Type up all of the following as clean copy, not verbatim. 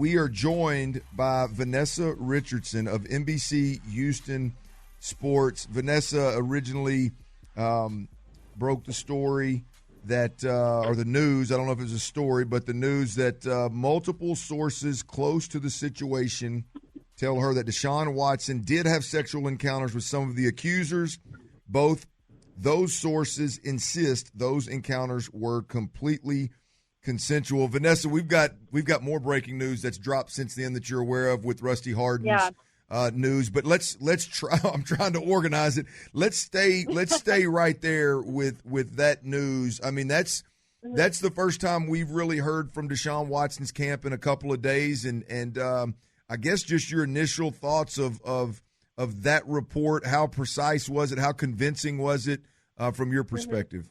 We are joined by Vanessa Richardson of NBC Houston Sports. Vanessa originally broke the story that, or the news, I don't know if it was a story, but the news that multiple sources close to the situation tell her that Deshaun Watson did have sexual encounters with some of the accusers. Both those sources insist those encounters were completely consensual. Vanessa, we've got more breaking news that's dropped since then that you're aware of with Rusty Harden's news. But let's try. I'm trying to organize it. Let's stay right there with that news. I mean, that's the first time we've really heard from Deshaun Watson's camp in a couple of days, and I guess just your initial thoughts of that report. How precise was it? How convincing was it from your perspective?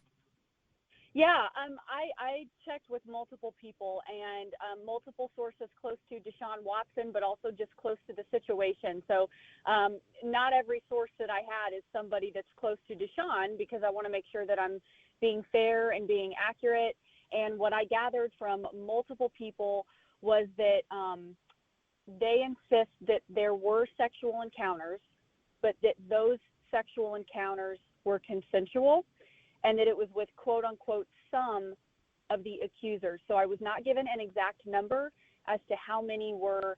Yeah, I checked with multiple people and multiple sources close to Deshaun Watson, but also just close to the situation. So not every source that I had is somebody that's close to Deshaun, because I want to make sure that I'm being fair and being accurate. And what I gathered from multiple people was that they insist that there were sexual encounters, but that those sexual encounters were consensual, and that it was with quote-unquote some of the accusers. So I was not given an exact number as to how many were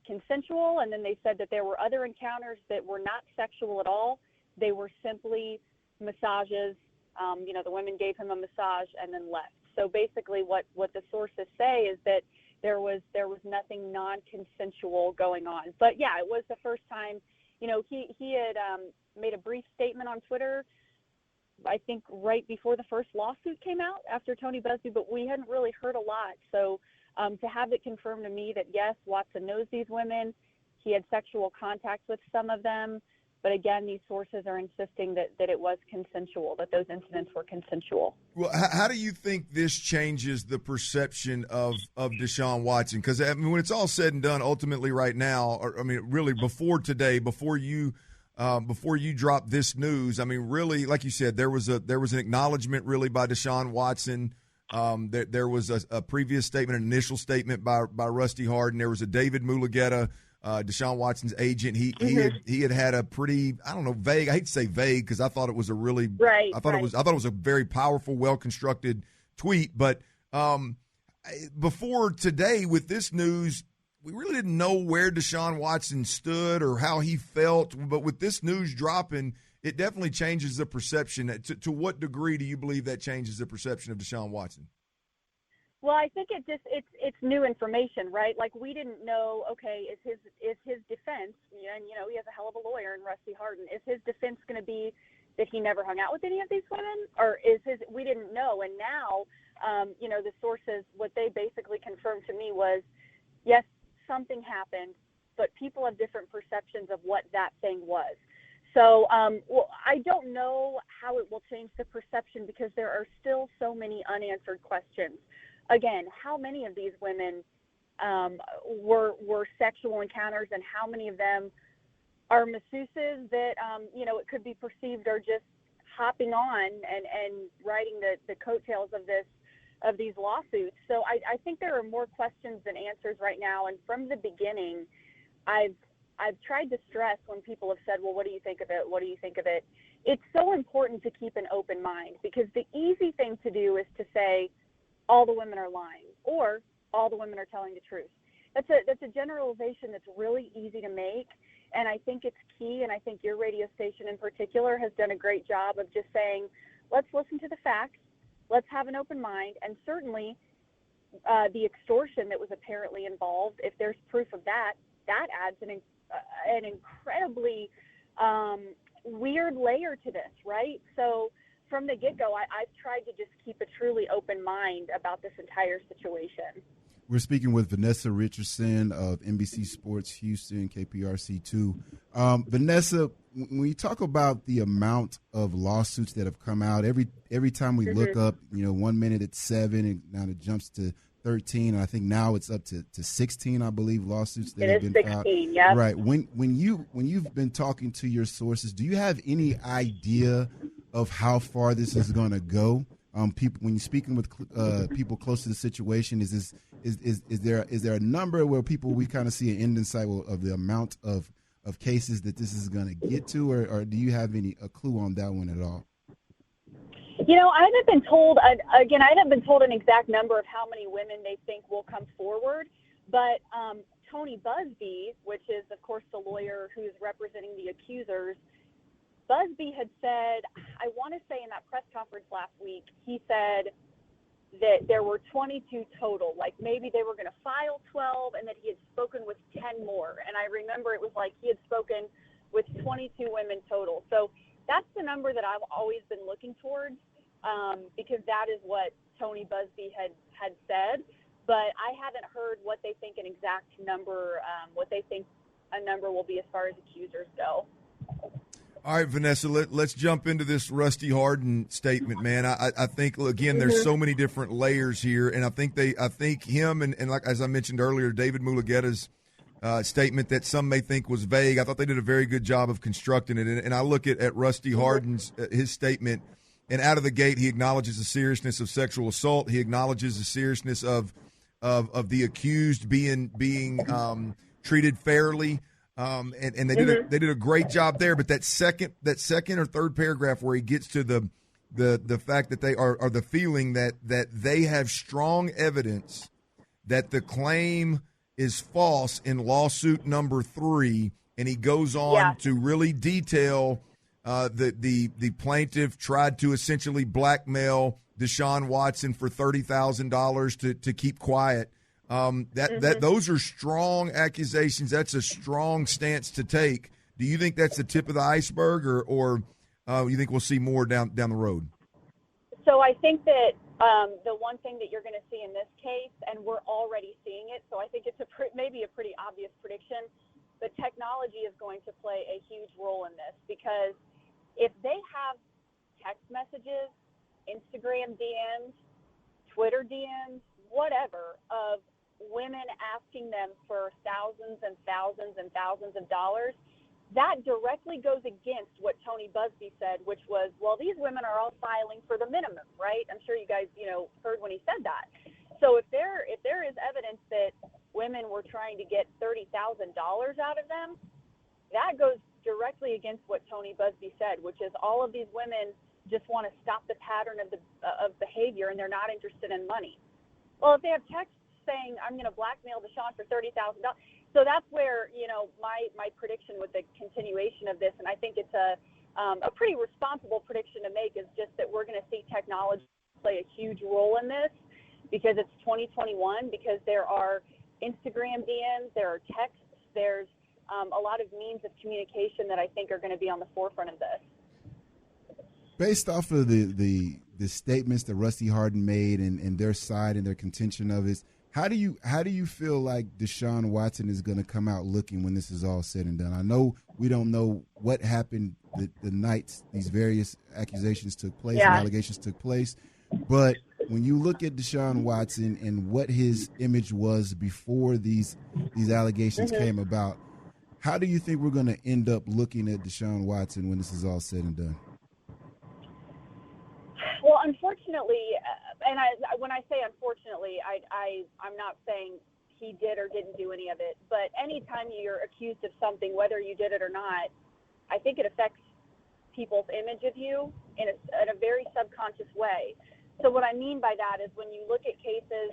consensual, and then they said that there were other encounters that were not sexual at all. They were simply massages. The women gave him a massage and then left. So basically what the sources say is that there was nothing non-consensual going on. But, yeah, it was the first time. He had made a brief statement on Twitter, I think right before the first lawsuit came out after Tony Busby, but we hadn't really heard a lot. So to have it confirmed to me that, yes, Watson knows these women, he had sexual contact with some of them, but again, these sources are insisting that it was consensual, that those incidents were consensual. Well, how do you think this changes the perception of Deshaun Watson? Because, I mean, when it's all said and done, ultimately right now, or, I mean, really before today, before you drop this news, I mean, really, like you said, there was an acknowledgement really by Deshaun Watson. There was a previous statement, an initial statement by Rusty Harden. There was a David Mulugeta, Deshaun Watson's agent. He had a pretty, I don't know, vague. I hate to say vague because I thought it was a really I thought it was a very powerful, well constructed tweet. But before today, with this news, we really didn't know where Deshaun Watson stood or how he felt, but with this news dropping, it definitely changes the perception. To what degree do you believe that changes the perception of Deshaun Watson? Well, I think it's new information, right? Like, we didn't know, okay, is his defense, and he has a hell of a lawyer in Rusty Harden, is his defense going to be that he never hung out with any of these women, or we didn't know. And now, the sources, what they basically confirmed to me was, yes, something happened, but people have different perceptions of what that thing was. So I don't know how it will change the perception, because there are still so many unanswered questions. Again, how many of these women were sexual encounters, and how many of them are masseuses that, it could be perceived are just hopping on and riding the coattails of these lawsuits. So I think there are more questions than answers right now. And from the beginning, I've tried to stress when people have said, well, what do you think of it? What do you think of it? It's so important to keep an open mind, because the easy thing to do is to say all the women are lying or all the women are telling the truth. That's a generalization that's really easy to make. And I think it's key. And I think your radio station in particular has done a great job of just saying, let's listen to the facts. Let's have an open mind. And certainly the extortion that was apparently involved, if there's proof of that, that adds an incredibly weird layer to this, right? So from the get-go, I've tried to just keep a truly open mind about this entire situation. We're speaking with Vanessa Richardson of NBC Sports Houston, KPRC2. Vanessa, when you talk about the amount of lawsuits that have come out, every time we look up, 1 minute it's 7, and now it jumps to 13. And I think now it's up to 16, I believe, lawsuits that have been 16, filed. yeah. Right. When you've been talking to your sources, do you have any idea of how far this is going to go? People, when you're speaking with people close to the situation, is there a number where we kind of see an end in sight of the amount of cases that this is going to get to, or do you have a clue on that one at all? I haven't been told, again, I haven't been told an exact number of how many women they think will come forward, but Tony Busby, which is, of course, the lawyer who's representing the accusers, Busby had said, I want to say in that press conference last week, he said that there were 22 total, like maybe they were going to file 12 and that he had spoken with 10 more. And I remember it was like he had spoken with 22 women total. So that's the number that I've always been looking towards, because that is what Tony Busby had said. But I haven't heard what they think an exact number, what they think a number will be as far as accusers go. All right, Vanessa, let's jump into this Rusty Hardin statement, man. I think, again, there's so many different layers here, and I think him and like as I mentioned earlier, David Mulugheta's statement that some may think was vague. I thought they did a very good job of constructing it, and I look at Rusty Hardin's his statement, and out of the gate, he acknowledges the seriousness of sexual assault. He acknowledges the seriousness of the accused being treated fairly. And they did a great job there, but that second or third paragraph where he gets to the fact that they are the feeling that they have strong evidence that the claim is false in lawsuit number 3, and he goes on to really detail the plaintiff tried to essentially blackmail Deshaun Watson for $30,000 to keep quiet. Those are strong accusations. That's a strong stance to take. Do you think that's the tip of the iceberg, or you think we'll see more down the road? So I think that the one thing that you're going to see in this case, and we're already seeing it, so I think it's maybe a pretty obvious prediction, but technology is going to play a huge role in this, because if they have text messages, Instagram DMs, Twitter DMs, whatever, of women asking them for thousands and thousands and thousands of dollars, that directly goes against what Tony Busby said, which was, well, these women are all filing for the minimum, right? I'm sure you guys, heard when he said that. So if there is evidence that women were trying to get $30,000 out of them, that goes directly against what Tony Busby said, which is all of these women just want to stop the pattern of behavior, and they're not interested in money. Well, if they have texts saying, I'm going to blackmail Deshaun for $30,000, so that's where, my prediction with the continuation of this, and I think it's a pretty responsible prediction to make, is just that we're going to see technology play a huge role in this, because it's 2021, because there are Instagram DMs, there are texts, there's a lot of means of communication that I think are going to be on the forefront of this. Based off of the statements that Rusty Hardin made and their side and their contention of it, how do you feel like Deshaun Watson is going to come out looking when this is all said and done? I know we don't know what happened the nights these various accusations took place and allegations took place, but when you look at Deshaun Watson and what his image was before these allegations came about, how do you think we're going to end up looking at Deshaun Watson when this is all said and done? Well, unfortunately, and when I say unfortunately, I'm not saying he did or didn't do any of it, but anytime you're accused of something, whether you did it or not, I think it affects people's image of you in a very subconscious way. So what I mean by that is when you look at cases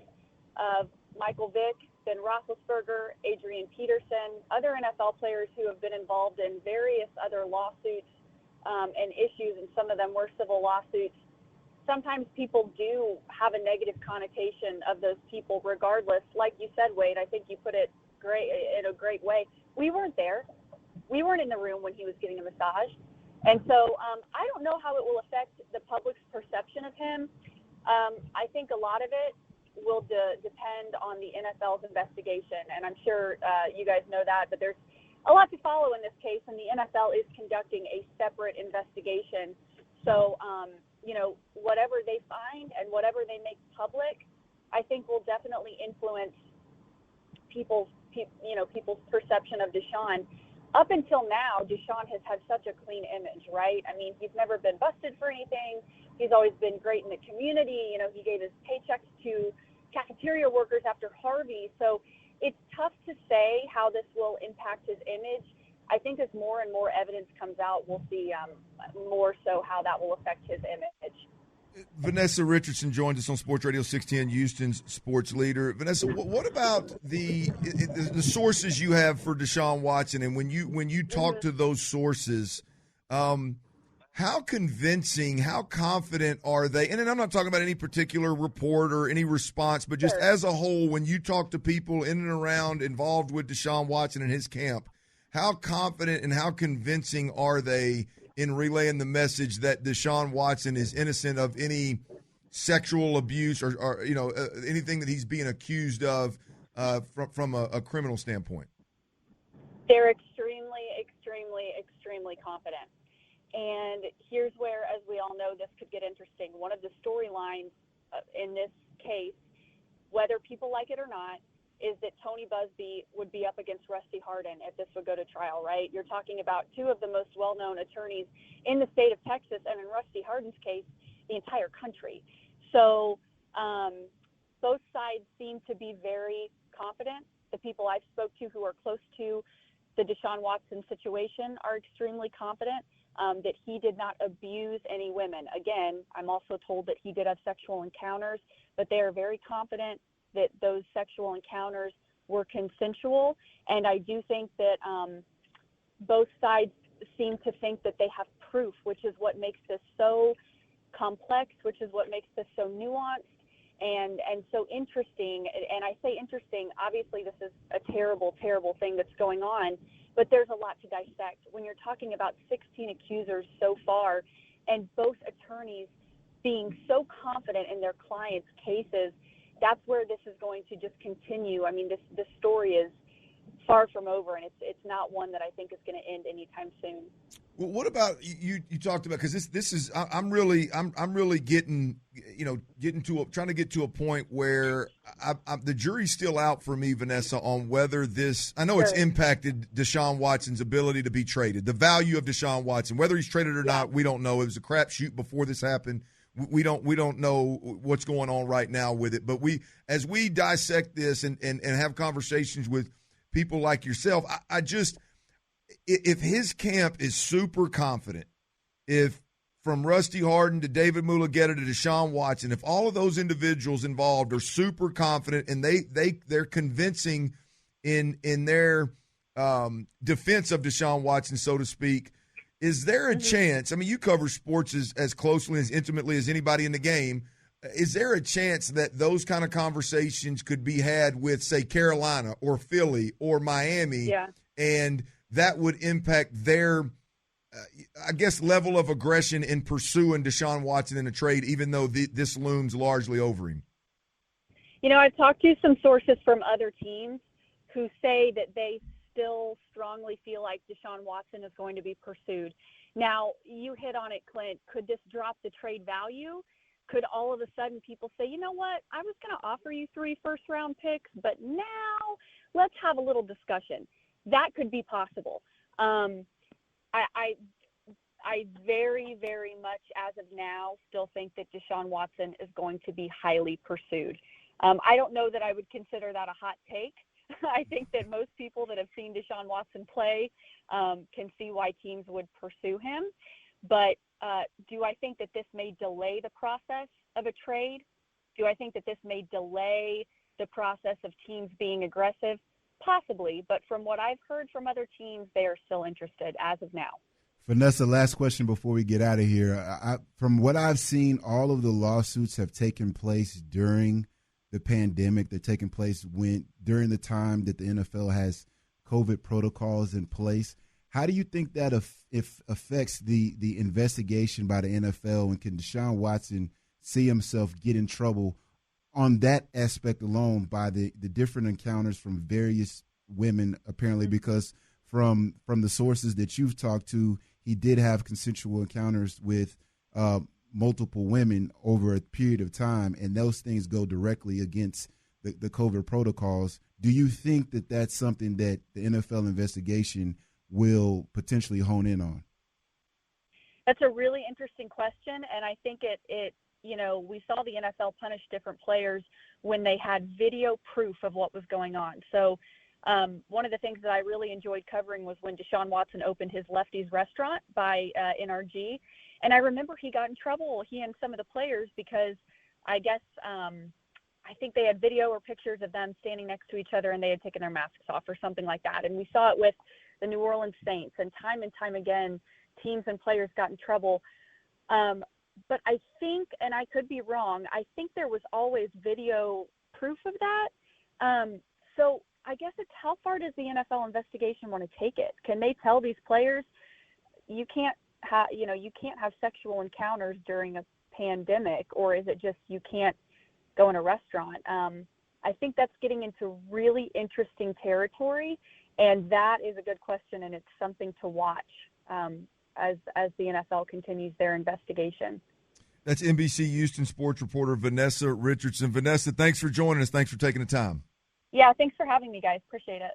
of Michael Vick, Ben Roethlisberger, Adrian Peterson, other NFL players who have been involved in various other lawsuits and issues, and some of them were civil lawsuits, sometimes people do have a negative connotation of those people regardless. Like you said, Wade, I think you put it in a great way. We weren't there. We weren't in the room when he was getting a massage. And so I don't know how it will affect the public's perception of him. I think a lot of it will depend on the NFL's investigation. And I'm sure you guys know that, but there's a lot to follow in this case, and the NFL is conducting a separate investigation. So, whatever they find and whatever they make public, I think will definitely influence people's perception of Deshaun. up until now, Deshaun has had such a clean image, right? I mean, he's never been busted for anything. He's always been great in the community. You know, he gave his paychecks to cafeteria workers after Harvey. So it's tough to say how this will impact his image. I think as more and more evidence comes out, we'll see more so how that will affect his image. Vanessa Richardson joins us on Sports Radio 610, Houston's sports leader. Vanessa, what about the sources you have for Deshaun Watson, and when you talk to those sources, how convincing, how confident are they? And I'm not talking about any particular report or any response, but just as a whole, when you talk to people in and around involved with Deshaun Watson and his camp, how confident and how convincing are they in relaying the message that Deshaun Watson is innocent of any sexual abuse or anything that he's being accused of from a criminal standpoint? They're extremely, extremely, extremely confident. And here's where, as we all know, this could get interesting. One of the storylines in this case, whether people like it or not, is that Tony Busby would be up against Rusty Hardin if this would go to trial, right? You're talking about two of the most well-known attorneys in the state of Texas, and in Rusty Hardin's case, the entire country. So both sides seem to be very confident. The people I've spoke to who are close to the Deshaun Watson situation are extremely confident that he did not abuse any women. Again, I'm also told that he did have sexual encounters, but they are very confident that those sexual encounters were consensual. And I do think that both sides seem to think that they have proof, which is what makes this so complex, which is what makes this so nuanced and so interesting. And I say interesting, obviously this is a terrible, terrible thing that's going on, but there's a lot to dissect. When you're talking about 16 accusers so far and both attorneys being so confident in their clients' cases, that's where this is going to just continue. I mean, this story is far from over, and it's not one that I think is going to end anytime soon. Well, what about you talked about, because this is I'm really getting trying to get to a point where the jury's still out for me, Vanessa, on whether this, I know it's impacted Deshaun Watson's ability to be traded, the value of Deshaun Watson, whether he's traded or not, we don't know. It was a crapshoot before this happened. We don't know what's going on right now with it, but as we dissect this and have conversations with people like yourself, I just, if his camp is super confident, if from Rusty Hardin to David Mulugheta to Deshaun Watson, if all of those individuals involved are super confident and they're convincing in their defense of Deshaun Watson, so to speak, is there a chance, I mean, you cover sports as closely, as intimately as anybody in the game, is there a chance that those kind of conversations could be had with, say, Carolina or Philly or Miami, and that would impact their, level of aggression in pursuing Deshaun Watson in a trade, even though this looms largely over him? You know, I've talked to some sources from other teams who say that they still strongly feel like Deshaun Watson is going to be pursued. Now, you hit on it, Clint. Could this drop the trade value? Could all of a sudden people say, you know what, I was going to offer you 3 first-round picks, but now let's have a little discussion. That could be possible. I very, very much as of now still think that Deshaun Watson is going to be highly pursued. I don't know that I would consider that a hot take. I think that most people that have seen Deshaun Watson play can see why teams would pursue him. But do I think that this may delay the process of a trade? Do I think that this may delay the process of teams being aggressive? Possibly. But from what I've heard from other teams, they are still interested as of now. Vanessa, last question before we get out of here. From what I've seen, all of the lawsuits have taken place during the pandemic. They're taking place during the time that the NFL has COVID protocols in place. How do you think that affects the investigation by the NFL, and can Deshaun Watson see himself get in trouble on that aspect alone by the different encounters from various women, apparently, because from the sources that you've talked to, he did have consensual encounters with multiple women over a period of time, and those things go directly against the COVID protocols. Do you think that that's something that the NFL investigation will potentially hone in on? That's a really interesting question, and I think it we saw the NFL punish different players when they had video proof of what was going on. So one of the things that I really enjoyed covering was when Deshaun Watson opened his Lefty's Restaurant by NRG, and I remember he got in trouble, he and some of the players, because I guess I think they had video or pictures of them standing next to each other and they had taken their masks off or something like that. And we saw it with the New Orleans Saints, and time again, teams and players got in trouble. But I think, and I could be wrong, I think there was always video proof of that. So I guess it's how far does the NFL investigation want to take it? Can they tell these players you can't have sexual encounters during a pandemic, or is it just you can't go in a restaurant? I think that's getting into really interesting territory, and that is a good question, and it's something to watch as the NFL continues their investigation. That's NBC Houston sports reporter Vanessa Richardson. Vanessa, thanks for joining us. Thanks for taking the time. Yeah, thanks for having me, guys. Appreciate it.